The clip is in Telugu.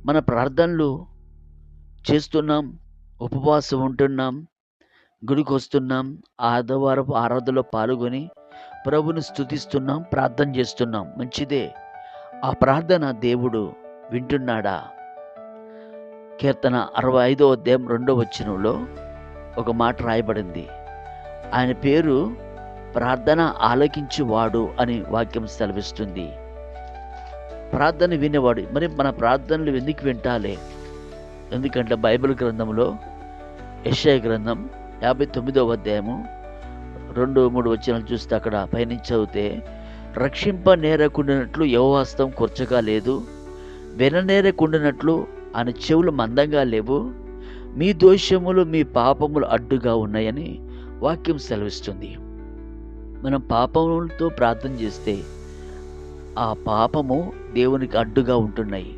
మన ప్రార్థనలు చేస్తున్నాం, ఉపవాసం ఉంటున్నాం, గుడికొస్తున్నాం, ఆదివారపు ఆరాధనలో పాల్గొని ప్రభుని స్తుతిస్తున్నాం, ప్రార్థన చేస్తున్నాం. మంచిదే. ఆ ప్రార్థన దేవుడు వింటున్నాడా? కీర్తన 65వ అధ్యాయం 2వ వచనంలో ఒక మాట రాయబడింది. ఆయన పేరు ప్రార్థన ఆలకించువాడు అని వాక్యం సెలవిస్తుంది. ప్రార్థన వినేవాడు. మరి మన ప్రార్థనలు ఎందుకు వింటాలే? ఎందుకంటే బైబిల్ గ్రంథంలో యెషయా గ్రంథం 59వ అధ్యాయము 2, 3 వచనాలు చూస్తే అక్కడ పైనుంచి చదివితే, రక్షింప నేరకుండినట్లు యెహోవా హస్తం కూర్చగా లేదు, విననేరకుండినట్లు ఆయన చెవులు మందంగా లేవు, మీ దోషములు మీ పాపములు అడ్డుగా ఉన్నాయని వాక్యం సెలవిస్తుంది. మనం పాపములతో ప్రార్థన చేస్తే ఆ పాపము దేవునికి అడ్డుగా ఉంటున్నాయి.